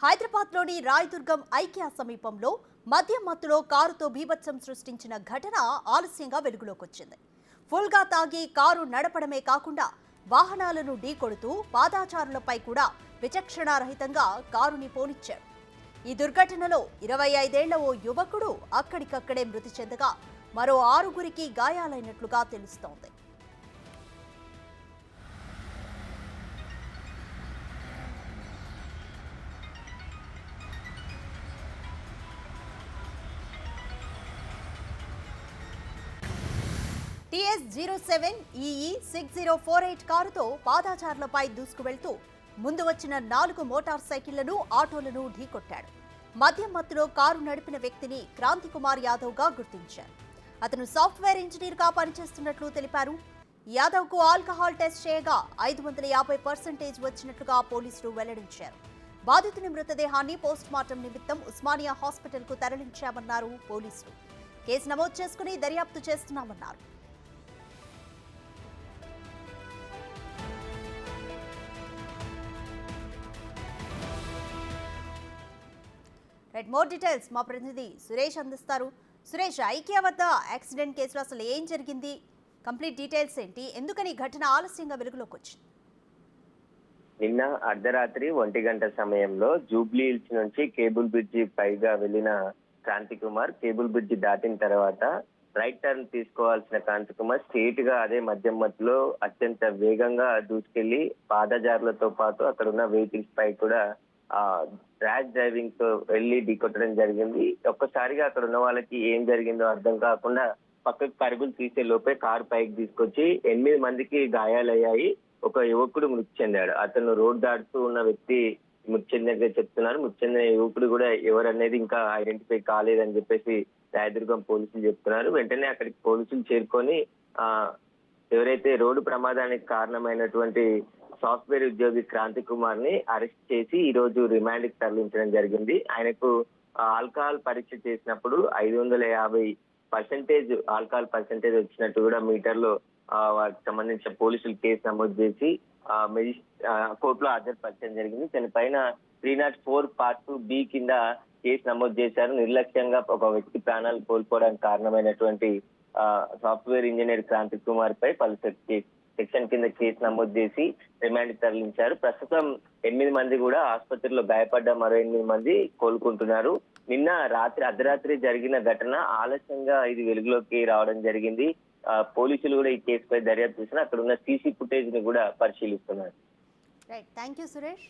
హైదరాబాద్లోని రాయదుర్గం ఐకియా సమీపంలో మద్యం మత్తులో కారుతో బీభత్సం సృష్టించిన ఘటన ఆలస్యంగా వెలుగులోకి వచ్చింది. ఫుల్గా తాగి కారు నడపడమే కాకుండా వాహనాలను ఢీకొడుతూ పాదాచారులపై కూడా విచక్షణారహితంగా కారుని పోనిచ్చారు. ఈ దుర్ఘటనలో 25 ఏళ్ల ఓ యువకుడు అక్కడికక్కడే మృతి చెందగా మరో 6గురికి గాయాలైనట్లుగా తెలుస్తోంది. TS07 EE 6048 కారుతో పాదాచారులపై దూసుకువెళ్తూ ముందు వచ్చిన 4 మోటార్ సైకిళ్లను ఆటోలను ఢీకొట్టాడు. మద్యం మత్తులో కారు నడిపిన వ్యక్తిని క్రాంతి కుమార్ యాదవ్ గా గుర్తించారు. అతను సాఫ్ట్వేర్ ఇంజనీర్ గా పనిచేస్తున్నట్లు తెలిపారు. యాదవ్ కు ఆల్కహాల్ టెస్ట్ చేయగా 550% వచ్చినట్లుగా పోలీసులు వెల్లడించారు. బాధితుని మృతదేహాన్ని పోస్ట్ మార్టం నిమిత్తం ఉస్మానియా హాస్పిటల్ కు తరలించామన్నారు పోలీసులు. కేసు నమోదు చేసుకుని దర్యాప్తు చేస్తున్నామన్నారు. మోర్ డీటెయిల్స్ మా ప్రతినిధి సురేష్ అందిస్తారు. సురేష్, ఐకియా వద్ద యాక్సిడెంట్ కేసులో అసలు ఏం జరిగింది, కంప్లీట్ డీటెయిల్స్ ఏంటి, ఎందుకని ఘటన ఆలస్యంగా వెలుగులోకి వచ్చింది? నిన్న అర్ధరాత్రి 1 గంట సమయంలో జూబ్లీ హిల్స్ నుంచి కేబుల్ బ్రిడ్జి పైగా వెళ్లిన క్రాంతి కుమార్ కేబుల్ బ్రిడ్జి దాటిన తర్వాత రైట్ టర్న్ తీసుకోవాల్సిన క్రాంతి కుమార్ స్ట్రేట్ గా అదే మద్యం మత్తులో అత్యంత వేగంగా దూసుకెళ్లి పాదజారులతో పాటు అక్కడ ఉన్న వెహికల్స్ పై కూడా ర్యాష్ డ్రైవింగ్ తో వెళ్లి ఢీకొట్టడం జరిగింది. ఒక్కసారిగా అక్కడ ఉన్న వాళ్ళకి ఏం జరిగిందో అర్థం కాకుండా పక్కకు పరుగులు తీసే లోపే కారు పైకి తీసుకొచ్చి 8 మందికి గాయాలయ్యాయి. ఒక యువకుడు మృతి చెందాడు. అతను రోడ్ దాటుతూ ఉన్న వ్యక్తి మృతి చెందినట్టుగా చెప్తున్నారు. మృతి చెందిన యువకుడు కూడా ఎవరనేది ఇంకా ఐడెంటిఫై కాలేదని చెప్పేసి రాయదుర్గం పోలీసులు చెప్తున్నారు. వెంటనే అక్కడికి పోలీసులు చేరుకొని ఎవరైతే రోడ్డు ప్రమాదానికి కారణమైనటువంటి సాఫ్ట్వేర్ ఉద్యోగి క్రాంతి కుమార్ ని అరెస్ట్ చేసి ఈ రోజు రిమాండ్ కి తరలించడం జరిగింది. ఆయనకు ఆల్కహాల్ పరీక్ష చేసినప్పుడు 550% ఆల్కహాల్ పర్సెంటేజ్ వచ్చినట్టు కూడా మీటర్లో వాటికి సంబంధించిన పోలీసులు కేసు నమోదు చేసి కోర్టులో హాజరుపరచడం జరిగింది. దానిపైన 304 పార్ట్ 2B కింద కేసు నమోదు చేశారు. నిర్లక్ష్యంగా ఒక వ్యక్తి ప్రాణాలు కోల్పోవడానికి కారణమైనటువంటి సాఫ్ట్వేర్ ఇంజనీర్ క్రాంతి కుమార్ పై పలు సెక్షన్ కింద కేసు నమోదు చేసి రిమాండ్ తరలించారు. ప్రస్తుతం 8 మంది కూడా ఆసుపత్రిలో గాయపడ్డ మరో 8 మంది కోలుకుంటున్నారు. నిన్న అర్ధరాత్రి జరిగిన ఘటన ఆలస్యంగా ఇది వెలుగులోకి రావడం జరిగింది. పోలీసులు కూడా ఈ కేసుపై దర్యాప్తు చేసిన అక్కడ ఉన్న సీసీ ఫుటేజ్ ని కూడా పరిశీలిస్తున్నారు. Right, thank you Suresh.